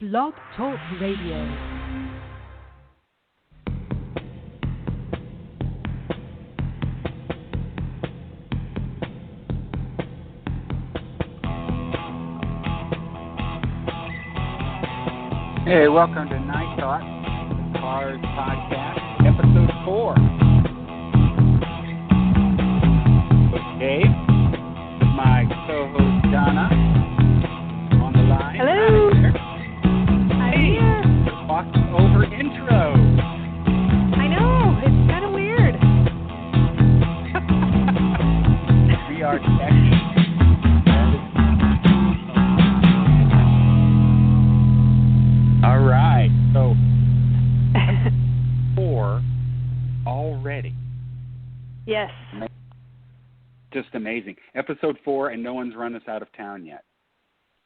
Blog Talk Radio. Hey, welcome to NiGHT, Cars Podcast, Episode 4. Okay, my co-host Donna on the line. Hello. Hi there. I'm Hey, here. walking over intro. I know, it's kind of weird. We are techie. All right, so 4 already. Yes. Just amazing. Episode 4, and no one's run us out of town yet.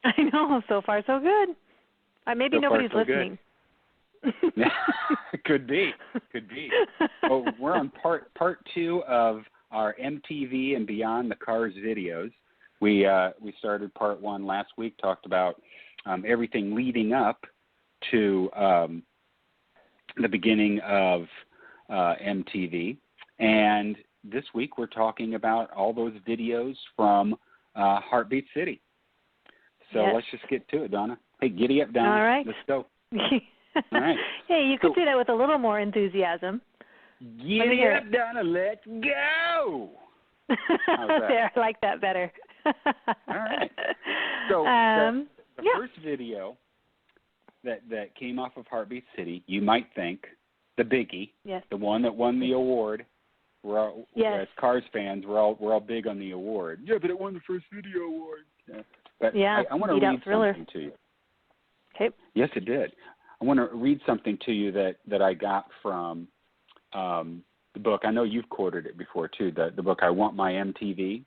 I know, so far so good. Maybe So far, nobody's so listening. Could be. Oh, we're on part 2 of our MTV and Beyond the Cars videos. We started part 1 last week, talked about everything leading up to the beginning of MTV. And this week we're talking about all those videos from Heartbeat City. So Yes. let's just get to it, Donna. Hey, giddy up, Donna. All right. Let's go. All right. Hey, you could say that with a little more enthusiasm. Giddy up, Donna. Let's go. How's that? There, I like that better. All right. So the first video that came off of Heartbeat City, you might think, the biggie, yes. the one that won the award. Yes. As Cars fans, we're all big on the award. Yeah, but it won the first video award. Yeah. But Yeah, I want to read something to you. Okay. Yes, it did. I want to read something to you that I got from the book. I know you've quoted it before, too, the book I Want My MTV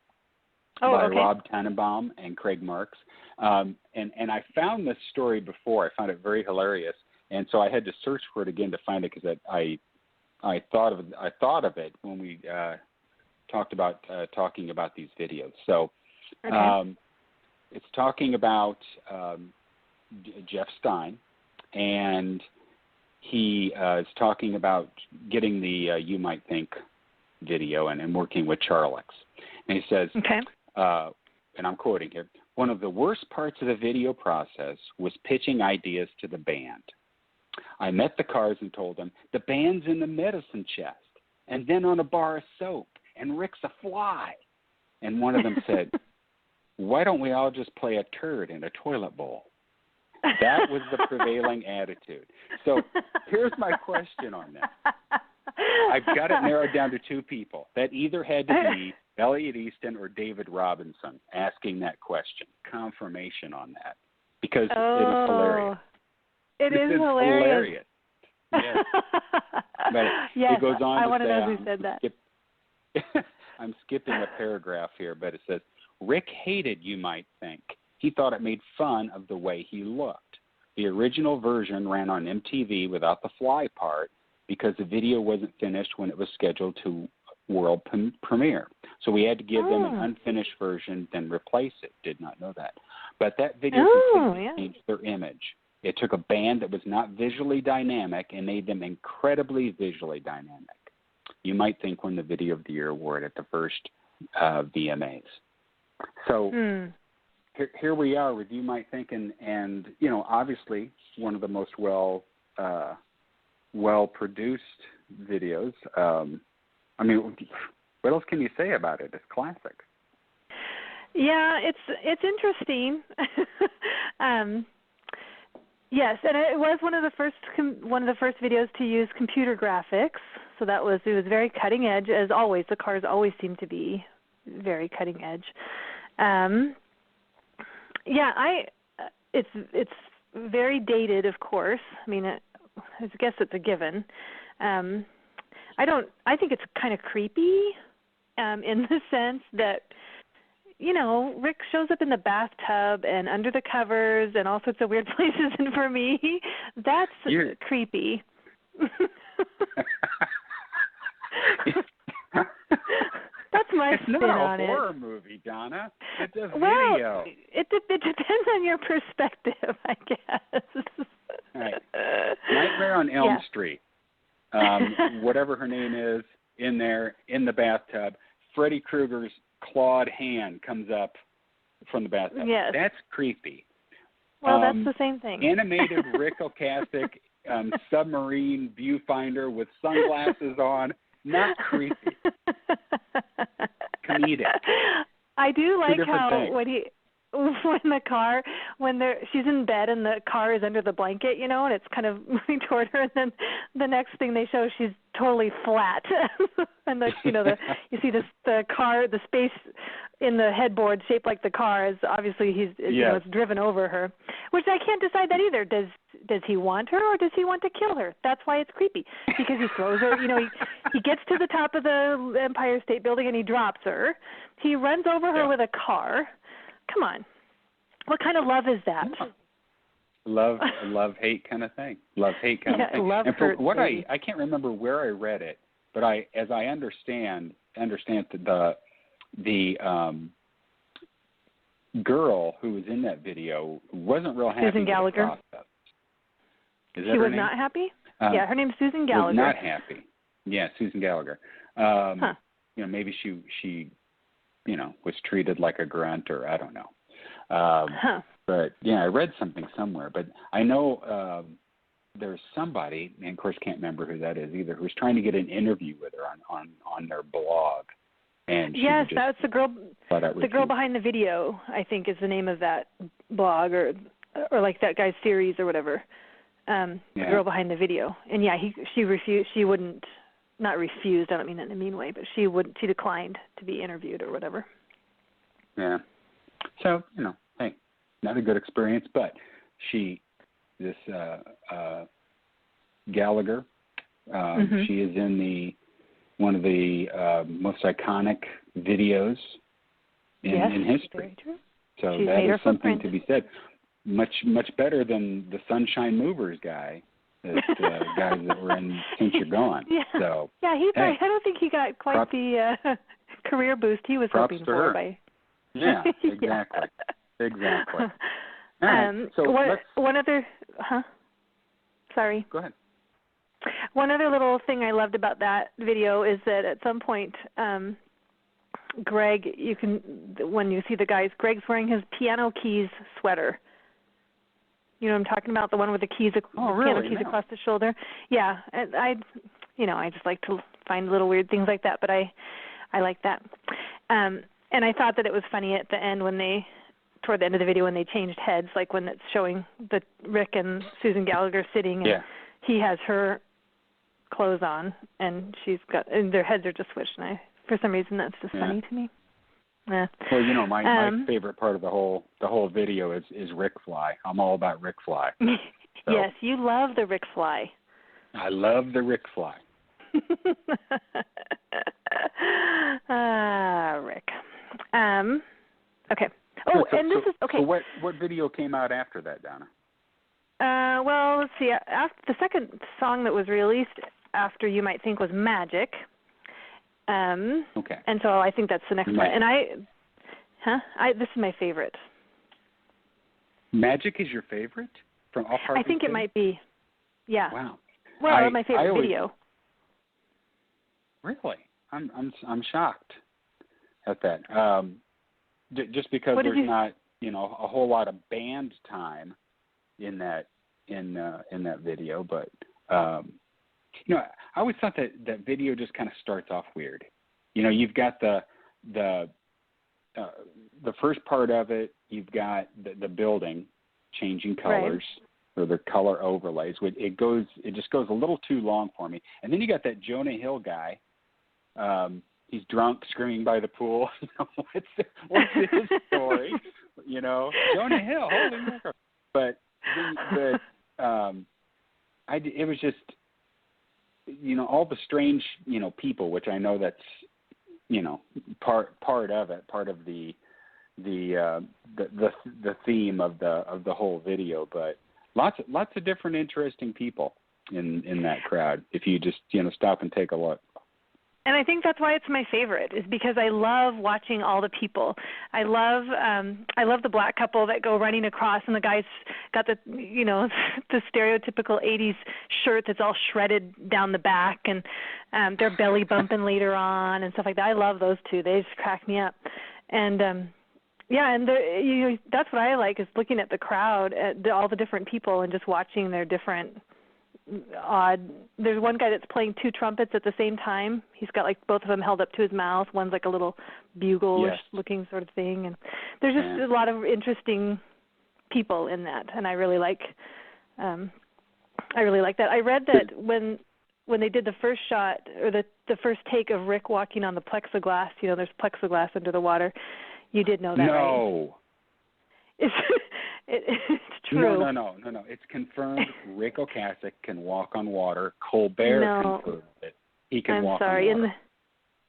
by okay. Rob Tannenbaum and Craig Marks. And I found this story before. I found it very hilarious. And so I had to search for it again to find it because I thought of it when we talking about these videos. So Okay. it's talking about Jeff Stein, and he is talking about getting the You Might Think video and working with Charlex. And he says, Okay. and I'm quoting here, "One of the worst parts of the video process was pitching ideas to the band. I met the Cars and told them, the band's in the medicine chest, and then on a bar of soap, and Rick's a fly. And one of them said, why don't we all just play a turd in a toilet bowl? That was the prevailing attitude." So here's my question on that. I've got it narrowed down to 2 people. That either had to be Elliot Easton or David Robinson asking that question. Confirmation on that. Because it is hilarious. It is hilarious. Yes. But yes, it goes on I to want to say, know who said that. I'm skipping a paragraph here, but it says, Rick hated You Might Think. He thought it made fun of the way he looked. The original version ran on MTV without the fly part because the video wasn't finished when it was scheduled to world premiere. So we had to give them an unfinished version, then replace it. Did not know that. But that video completely changed their image. It took a band that was not visually dynamic and made them incredibly visually dynamic. You Might Think won the Video of the Year award at the first VMAs. So here we are with You Might Think, and you know, obviously one of the most well-produced videos. I mean, what else can you say about it? It's classic. Yeah, it's interesting. Yes, and it was one of the first videos to use computer graphics. So it was very cutting edge, as always. The Cars always seem to be very cutting edge. It's very dated, of course. I mean, I guess it's a given. I think it's kind of creepy, in the sense that, you know, Rick shows up in the bathtub and under the covers and all sorts of weird places, and for me, that's creepy. That's my spin on it. It's not a horror movie, Donna. It's a well, video. It depends on your perspective, I guess. on Elm Yeah. Street. Whatever her name is, in there, in the bathtub. Freddy Krueger's clawed hand comes up from the bathtub. Yes. That's creepy. Well, that's the same thing. Animated Rick Ocasek submarine viewfinder with sunglasses on. Not creepy. Comedic. I do like how things. when she's in bed and the car is under the blanket, you know, and it's kind of moving toward her, and then the next thing they show, she's totally flat, and you see the car, the space in the headboard shaped like the car is obviously it's driven over her, which I can't decide that either. Does he want her or does he want to kill her? That's why it's creepy, because he throws her, he gets to the top of the Empire State Building and he drops her. He runs over her with a car. Come on. What kind of love is that? Love, hate kind of thing. Love, hate kind of thing. Love, and for hurt, what baby. I can't remember where I read it, but as I understand that the girl who was in that video wasn't real happy Susan Gallagher. with the process. Is that she her was name? Not happy? Yeah, her name's Susan Gallagher. Was not happy. Yeah, Susan Gallagher. Maybe she was treated like a grunt, or I don't know. But yeah, I read something somewhere. But I know there's somebody, and of course can't remember who that is either, who's trying to get an interview with her on their blog. And yes, that's the girl. The girl cute. behind the video, I think, is the name of that blog, or like that guy's series or whatever. The girl behind the video, and she refused. She wouldn't. Not refused, I don't mean that in a mean way, but she declined to be interviewed or whatever. Yeah. So, hey, not a good experience, but this Gallagher, she is in one of the most iconic videos in history. Very true. So She's that made is her something footprint. to be said. Much better than the Sunshine Movers guy. Guys that were in Since You're Gone. Yeah. So, I don't think he got quite the career boost he was hoping for. Yeah, exactly. Exactly. All right. So one other, Sorry. Go ahead. One other little thing I loved about that video is that at some point, Greg, when you see the guys, Greg's wearing his Piano Keys sweater. You know what I'm talking about? The one with the keys, piano keys across the shoulder. Yeah, and I just like to find little weird things like that, but I like that. And I thought that it was funny at the end toward the end of the video when they changed heads, like when it's showing the Rick and Susan Gallagher sitting, and he has her clothes on, and and their heads are just switched. And for some reason, that's just funny to me. Yeah. Well, my favorite part of the whole video is Rick Fly. I'm all about Rick Fly. So, yes, you love the Rick Fly. I love the Rick Fly. Rick. Okay. Oh, this is okay. So what video came out after that, Donna? Well, let's see. After the second song that was released after You Might Think was Magic. Okay. And so I think that's the next one. And this is my favorite. Magic is your favorite from Off Heartbeat? I think it might be. Yeah. Wow. Well, my favorite video. Really? I'm shocked at that. Just because there's not, a whole lot of band time in that video, but I always thought that video just kind of starts off weird. You've got the first part of it. You've got the building changing colors or the color overlays. It just goes a little too long for me. And then you got that Jonah Hill guy. He's drunk, screaming by the pool. What's his story? Jonah Hill, holy mackerel. But it was just, all the strange, people, which I know that's, part of it, part of the theme of the whole video. But lots of different interesting people in that crowd. If you just stop and take a look. And I think that's why it's my favorite, is because I love watching all the people. I love the black couple that go running across, and the guy's got the the stereotypical 80s shirt that's all shredded down the back, and they're belly bumping later on and stuff like that. I love those two. They just crack me up. And and that's what I like, is looking at the crowd, at all the different people, and just watching their different odd. There's one guy that's playing two trumpets at the same time. He's got like both of them held up to his mouth. One's like a little bugle-ish looking sort of thing, and there's just a lot of interesting people in that, and I really like that. I read that when they did the first shot, or the first take of Rick walking on the plexiglass, there's plexiglass under the water. You did know that, right? No. It's true. No. It's confirmed Rick Ocasek can walk on water. Colbert confirmed it. He can walk on water.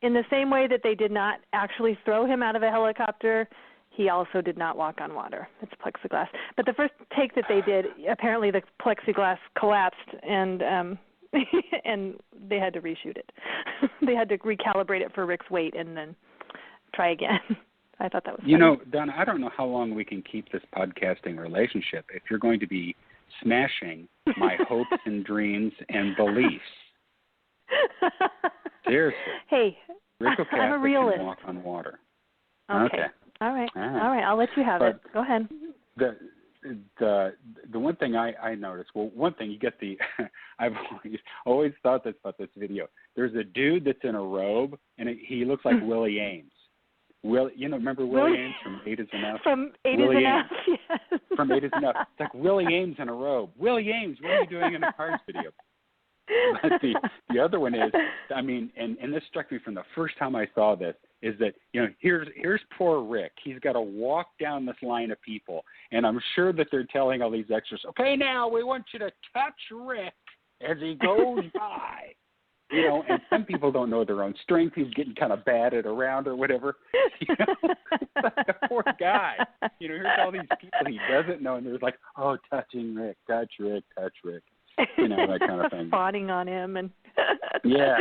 In the same way that they did not actually throw him out of a helicopter, he also did not walk on water. It's plexiglass. But the first take that they did, apparently the plexiglass collapsed, and and they had to reshoot it. They had to recalibrate it for Rick's weight and then try again. I thought that was funny. Donna, I don't know how long we can keep this podcasting relationship if you're going to be smashing my hopes and dreams and beliefs. Seriously. Hey, Rick Ocasek I'm a realist. Can walk on water. Okay. All right. I'll let you have it. Go ahead. The one thing I noticed, one thing you get I've always thought this about this video. There's a dude that's in a robe, and he looks like Willie Ames. Remember Willie Ames from 8 Is Enough? From 8 Is Enough, yes. From 8 Is Enough. It's like Willie Ames in a robe. Willie Ames, what are you doing in a Cars video? But the other one is, and this struck me from the first time I saw this, is that, here's poor Rick. He's got to walk down this line of people, and I'm sure that they're telling all these extras, okay, now we want you to touch Rick as he goes by. And some people don't know their own strength. He's getting kind of batted around or whatever. It's like the poor guy. Here's all these people he doesn't know, and they're like, oh, touching Rick, touch Rick, touch Rick. That kind of thing. Fawning on him. And yeah.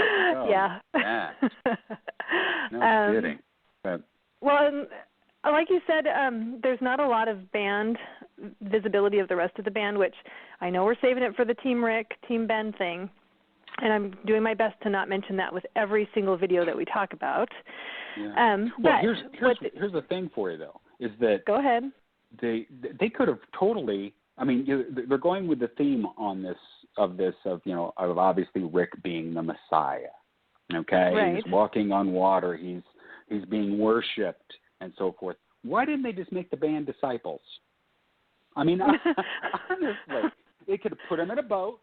No kidding. But, well, like you said, there's not a lot of band visibility of the rest of the band, which I know we're saving it for the Team Rick, Team Ben thing. And I'm doing my best to not mention that with every single video that we talk about. Yeah. Here's the thing for you, though, is that go ahead. They could have totally. They're going with the theme on of obviously Rick being the Messiah. Okay, right. He's walking on water. He's being worshipped and so forth. Why didn't they just make the band disciples? Honestly, they could have put him in a boat.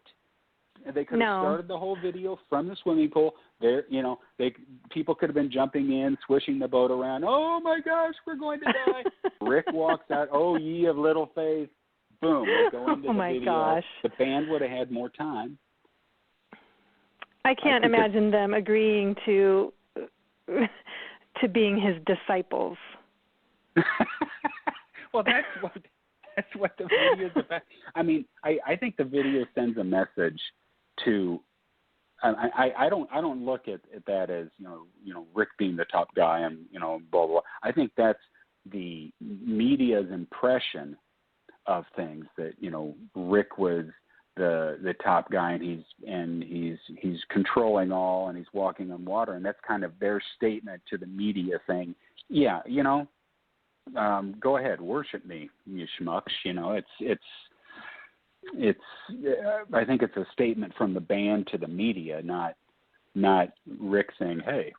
They could have started the whole video from the swimming pool. People could have been jumping in, swishing the boat around. Oh my gosh, we're going to die! Rick walks out. Oh, ye of little faith! Boom! They go into the video. Gosh! The band would have had more time. I can't imagine them agreeing to being his disciples. Well, that's what the video is about. I think the video sends a message to. I don't look at that as Rick being the top guy and blah blah blah. I think that's the media's impression of things, that Rick was the top guy, and he's controlling all, and he's walking on water, and that's kind of their statement to the media, saying, yeah, go ahead, worship me, you schmucks. It's I think it's a statement from the band to the media, not Rick saying, hey,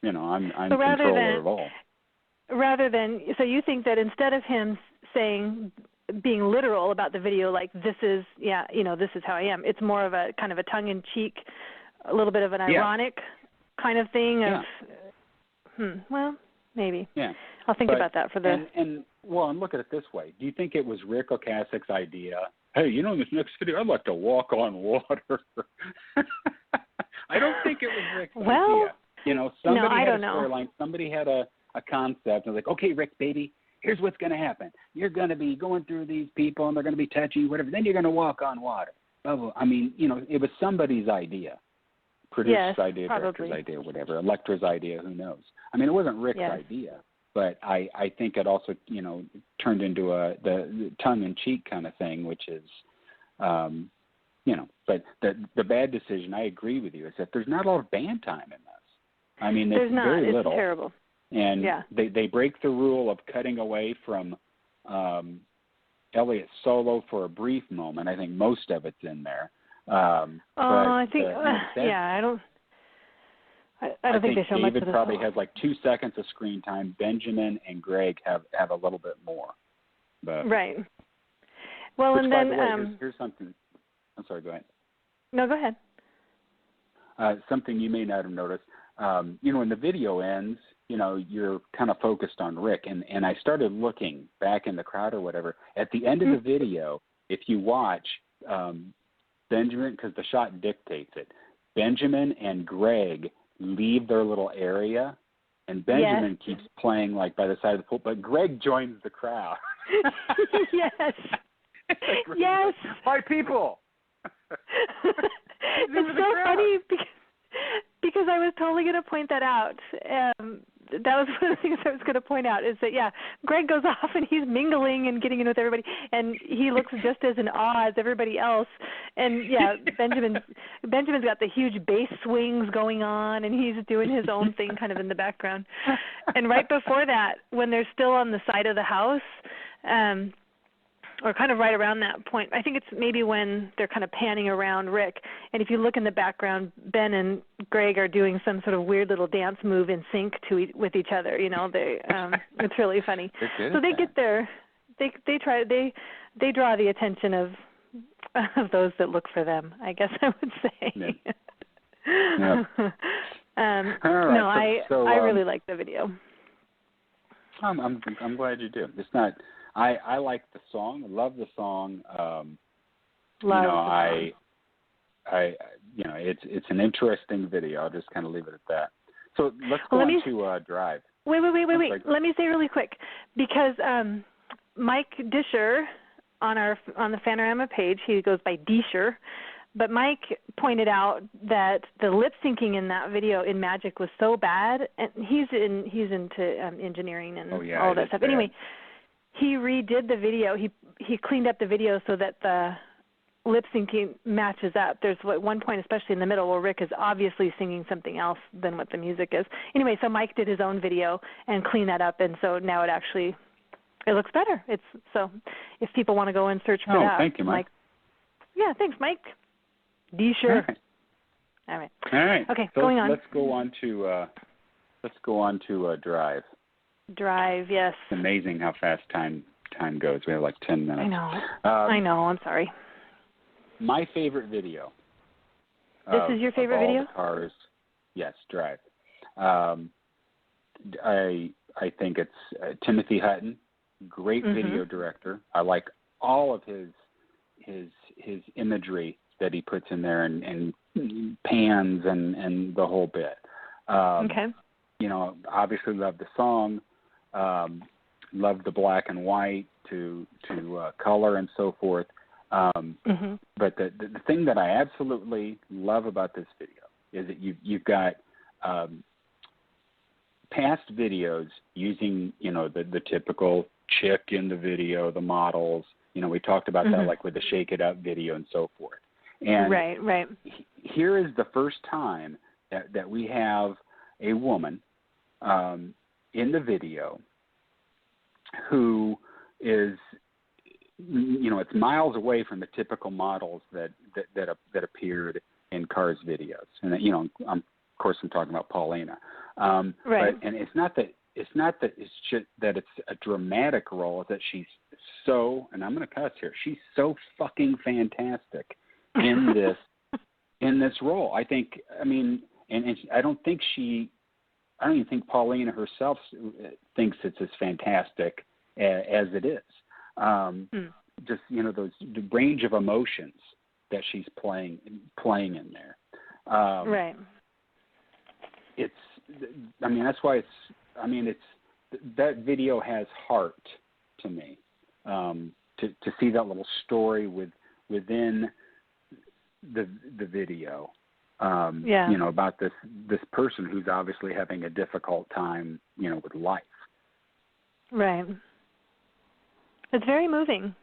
I'm controller of all. Rather than, so you think that instead of him being literal about the video, like this is how I am, it's more of a kind of a tongue-in-cheek, a little bit of an ironic kind of thing of, well, maybe. Yeah. I'll think about that for the... And look at it this way. Do you think it was Rick Ocasek's idea? Hey, in this next video, I'd like to walk on water. I don't think it was Rick's idea. Somebody had a storyline. Somebody had a concept. And like, okay, Rick, baby, here's what's going to happen. You're going to be going through these people, and they're going to be touching you, whatever. Then you're going to walk on water. It was somebody's idea. producer's idea, probably. director's idea, whatever, Electra's idea, who knows? I mean, it wasn't Rick's idea, but I think it also, turned into the tongue-in-cheek kind of thing, which is, but the bad decision, I agree with you, is that there's not a lot of band time in this. I mean, there's not. very little. It's terrible. And they break the rule of cutting away from Elliot's solo for a brief moment. I think most of it's in there. I think, I don't think they show much of David the probably song. has like 2 seconds of screen time. Benjamin and Greg have a little bit more. But, right. Well, which, and by then the way, here's something. I'm sorry. Go ahead. No, go ahead. Something you may not have noticed. When the video ends, you're kind of focused on Rick, and I started looking back in the crowd or whatever. At the end of the video, if you watch Benjamin, because the shot dictates it, Benjamin and Greg leave their little area, and Benjamin keeps playing like by the side of the pool, but Greg joins the crowd. Yes. Yes. My people. It's so funny because I was totally going to point that out. That was one of the things I was going to point out is that, Greg goes off and he's mingling and getting in with everybody, and he looks just as in awe as everybody else. And, Benjamin's got the huge bass swings going on, and he's doing his own thing kind of in the background. And right before that, when they're still on the side of the house, or kind of right around that point, I think it's maybe when they're kind of panning around Rick, and if you look in the background, Ben and Greg are doing some sort of weird little dance move in sync with each other. It's really funny. So they get there, they draw the attention of those that look for them, I guess I would say. Yeah. No, I really like the video. I'm glad you do. It's not. I like the song. Love the song. It's an interesting video. I'll just kind of leave it at that. So let's go on to Drive. Wait. Let me say really quick, because Mike Disher on the Fanorama page, he goes by Disher, but Mike pointed out that the lip syncing in that video in Magic was so bad, and he's into engineering and all that stuff. Bad. Anyway, he redid the video. He cleaned up the video so that the lip syncing matches up. There's one point, especially in the middle, where Rick is obviously singing something else than what the music is. Anyway, so Mike did his own video and cleaned that up, and so now it looks better. So if people want to go and search for that. Thank you, Mike. Yeah, thanks, Mike. Sure. All right. Okay, so going on. Let's go on to Drive. Drive, yes. It's amazing how fast time goes. We have like 10 minutes. I know. I'm sorry. My favorite video. This is your favorite video? The Cars. Yes, Drive. I think it's Timothy Hutton, great video director. I like all of his imagery that he puts in there and pans and the whole bit. Okay. Obviously love the song, love the black and white to color and so forth. But the thing that I absolutely love about this video is that you've got past videos using the typical chick in the video, the models. We talked about that, like with the Shake It Up video and so forth. And right. Here is the first time that we have a woman in the video who is, it's miles away from the typical models that appeared in Cars videos. And of course I'm talking about Paulina. Right. But, and it's not that it's a dramatic role. It's that she's so, and I'm going to cuss here, she's so fucking fantastic in this role. I don't even think Paulina herself thinks it's as fantastic as it is. Just the range of emotions that she's playing in there. Right. That's why that video has heart to me. To see that little story within the video you know, about this person who's obviously having a difficult time, you know, with life. Right. It's very moving.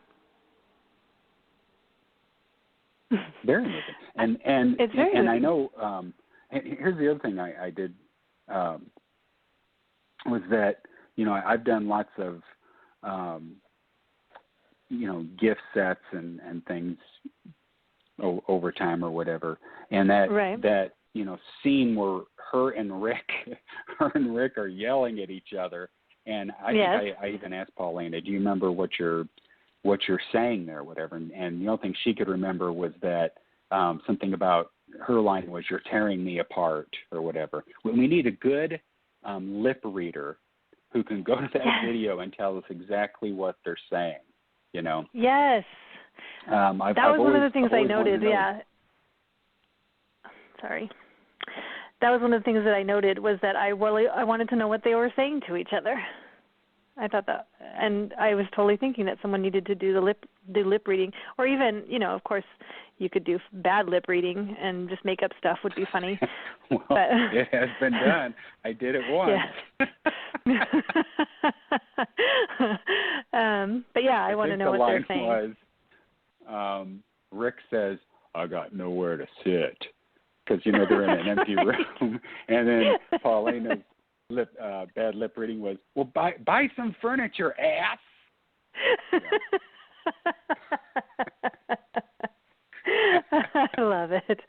Very moving. And it's very moving. I know. Here's the other thing I did was that, you know, I've done lots of you know, gift sets and things over time or whatever, and that you know, scene where her and Rick are yelling at each other, and I think I even asked Paulina, do you remember what you're saying there, whatever, and the only thing she could remember was that something about her line was, "You're tearing me apart," or whatever. We need a good lip reader who can go to that video and tell us exactly what they're saying, you know? Yes. That was one of the things I noted, yeah. Sorry. That was one of the things that I noted, was that I wanted to know what they were saying to each other. I thought that, and I was totally thinking that someone needed to do the lip reading, or even, you know, of course, you could do bad lip reading and just make up stuff would be funny. Well, but, it has been done. I did it once. But yeah, I want to know what they're saying. The line was, Rick says, "I got nowhere to sit," because, you know, they're in an empty room, and then Paulina's bad lip reading was, "Well, buy some furniture, ass." I love it.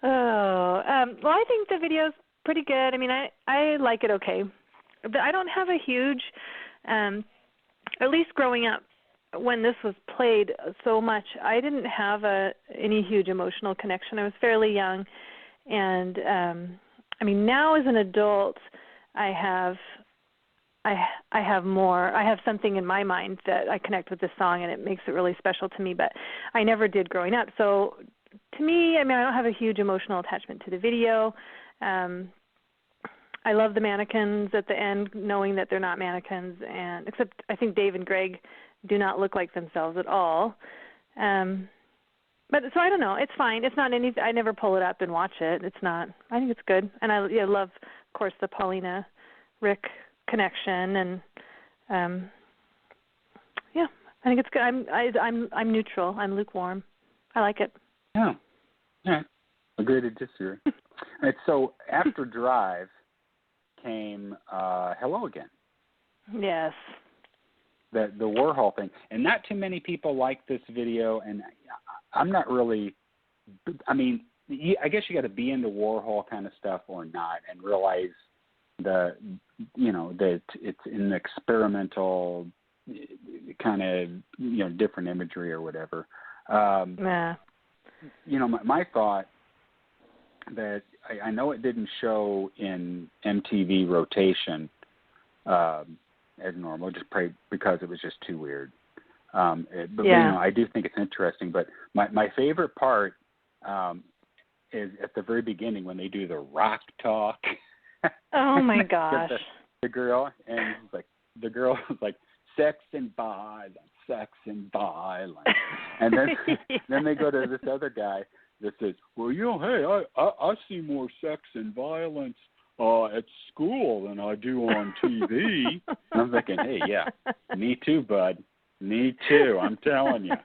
Well, I think the video's pretty good. I mean, I like it okay. But I don't have a huge, at least growing up, when this was played so much, I didn't have any huge emotional connection. I was fairly young, and I mean, now as an adult, I have more. I have something in my mind that I connect with this song, and it makes it really special to me. But I never did growing up. So to me, I mean, I don't have a huge emotional attachment to the video. I love the mannequins at the end, knowing that they're not mannequins, and except I think Dave and Greg do not look like themselves at all. But so I don't know. It's fine. It's not anything. I never pull it up and watch it. It's not. I think it's good, and I love, of course, the Paulina Rick connection, and yeah, I think it's good. I'm neutral. I'm lukewarm. I like it. Yeah. Yeah. Agree to disagree. Right, so after Drive came Hello Again. Yes. The Warhol thing, and not too many people like this video, and I'm not really. I mean, I guess you got to be into Warhol kind of stuff or not, and realize that it's an experimental kind of, you know, different imagery or whatever. You know, my thought that I know it didn't show in MTV rotation as normal, just because it was just too weird. But you know, I do think it's interesting. But my favorite part is at the very beginning when they do the rock talk. Oh my gosh! The girl, and the girl is like, sex and violence, and then they go to this other guy that says, well, you know, hey, I see more sex and violence at school than I do on TV. And I'm thinking, hey, yeah, me too, bud. Me too. I'm telling you,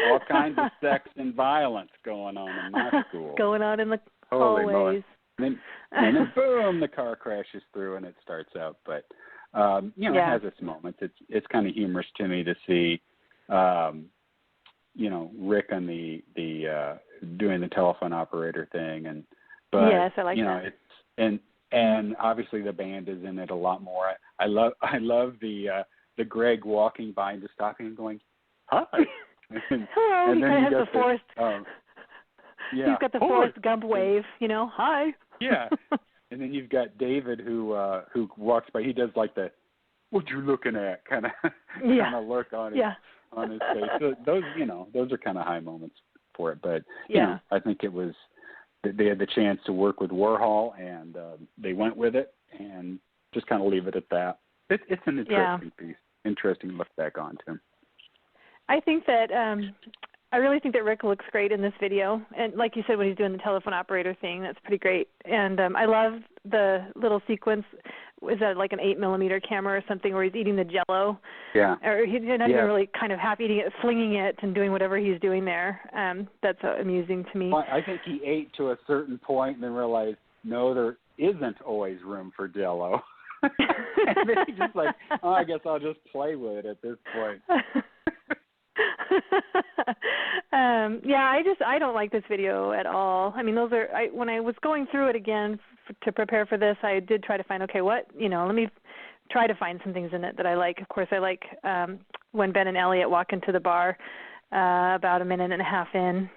all kinds of sex and violence going on in my school. Going on in the Holy hallways. And then boom, the car crashes through and it starts out. But you know, it has its moments. It's kind of humorous to me to see, you know, Rick on the doing the telephone operator thing, but yes, I like you know, that. and obviously the band is in it a lot more. I love the Greg walking by and just talking and going, hi. Hello. And then he has the Forrest. Yeah. He's got the Forrest Gump wave, you know. Hi. Yeah. And then you've got David who walks by. He does like the "what you looking at" kind of look on his face. So those are kind of high moments for it. But you know, I think it was they had the chance to work with Warhol, and they went with it, and just kind of leave it at that. It's an interesting piece, interesting to look back on too. I think that I really think that Rick looks great in this video, and like you said, when he's doing the telephone operator thing, that's pretty great. And I love the little sequence. Is that like an 8mm camera or something, where he's eating the Jell-O? Yeah. Or he's not even really kind of half eating it, flinging it, and doing whatever he's doing there. That's amusing to me. Well, I think he ate to a certain point and then realized, no, there isn't always room for Jell-O. And then he's just like, oh, I guess I'll just play with it at this point. I don't like this video at all. I mean, when I was going through it again to prepare for this, I did try to find, okay, let me try to find some things in it that I like. Of course, I like when Ben and Elliot walk into the bar about a minute and a half in.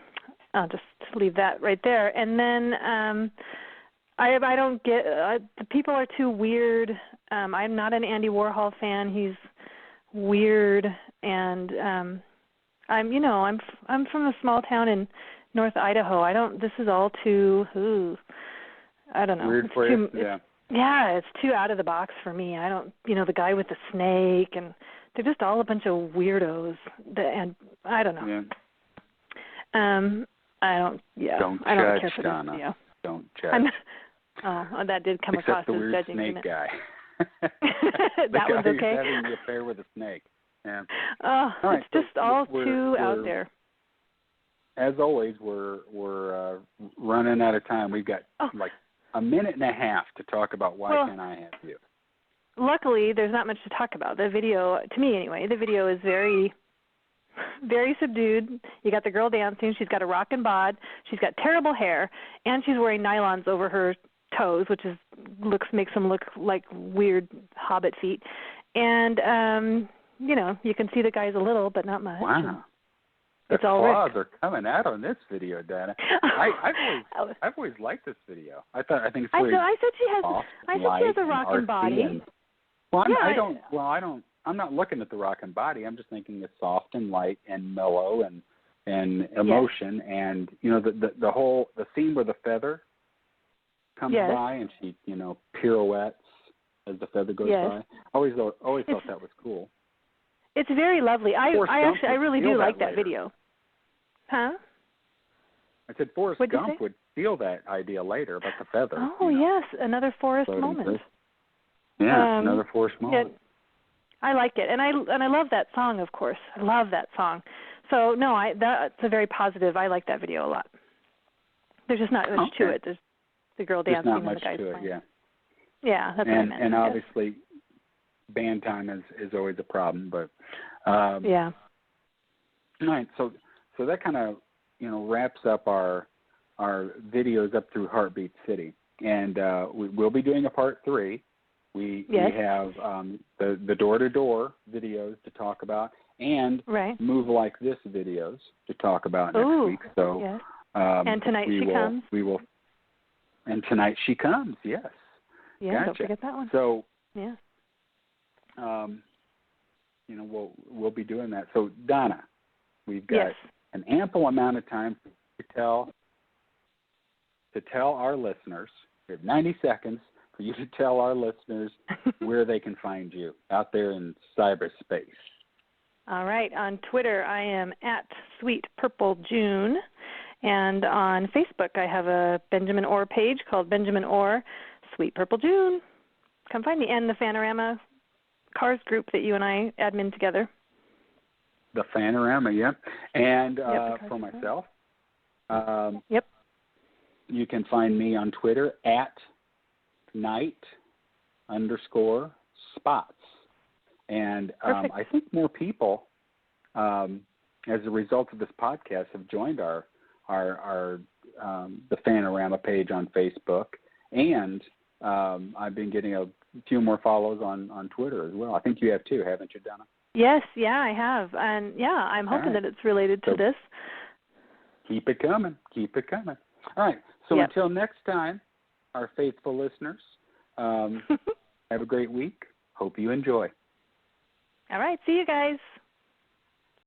I'll just leave that right there. And then I don't get, the people are too weird. I'm not an Andy Warhol fan. He's weird, and I'm from a small town in North Idaho. This is all too, I don't know. Weird for you? Yeah. It's too out of the box for me. I don't, the guy with the snake, and they're just all a bunch of weirdos. And I don't know. Yeah. I don't care for Donna. this video. Don't judge. That did come Except across the as weird judging. snake guy. That one's okay. Having the affair with a snake. Yeah. Oh, all right, it's just all too out there. As always, we're running out of time. We've got like a minute and a half to talk about Why Can't I Have You. Luckily, there's not much to talk about. The video, to me anyway, the video is very, very subdued. You got the girl dancing. She's got a rockin' bod. She's got terrible hair, and she's wearing nylons over her toes, which makes them look like weird hobbit feet. And you can see the guys a little, but not much. Wow. It's the all claws Rick. are coming out on this video, Donna. I've always liked this video. I think it's very I said she has a rockin' body. I'm not looking at the rockin' body. I'm just thinking it's soft and light and mellow and emotion. Yes. And the scene where the feather comes by and she pirouettes as the feather goes by. I always thought that was cool. It's very lovely. I really do like that video. Huh? I said Forrest Gump would feel that idea later about the feather. Oh, yes, another Forrest moment. Yeah, another Forrest moment. I like it, and I love that song, of course. I love that song. So no, that's a very positive. I like that video a lot. There's just not much to it. There's the girl dancing and the guys playing. Yeah, that's what I meant. And obviously, band time is always a problem, but yeah. All right, so that kind of wraps up our videos up through Heartbeat City, and we'll be doing a part 3. We have the door-to-door videos to talk about, and Move Like This videos to talk about next week. So and Tonight She Comes. We will. And Tonight She Comes. Yes. Yeah. Gotcha. Don't forget that one. So. Yeah. We'll be doing that. So Donna, we've got an ample amount of time to tell our listeners. We have 90 seconds for you to tell our listeners where they can find you out there in cyberspace. All right. On Twitter, I am at Sweet Purple June, and on Facebook, I have a Benjamin Orr page called Benjamin Orr Sweet Purple June. Come find me, and the Fanorama Cars group that you and I admin together. The Fanorama, yep. And for myself, you can find me on Twitter at @night_spots. And I think more people, as a result of this podcast, have joined our the Fanorama page on Facebook, and I've been getting a few more follows on Twitter as well. I think you have too, haven't you, Donna? Yes, I have. And I'm hoping that it's related to this. Keep it coming. All right. So until next time, our faithful listeners, have a great week. Hope you enjoy. All right. See you guys.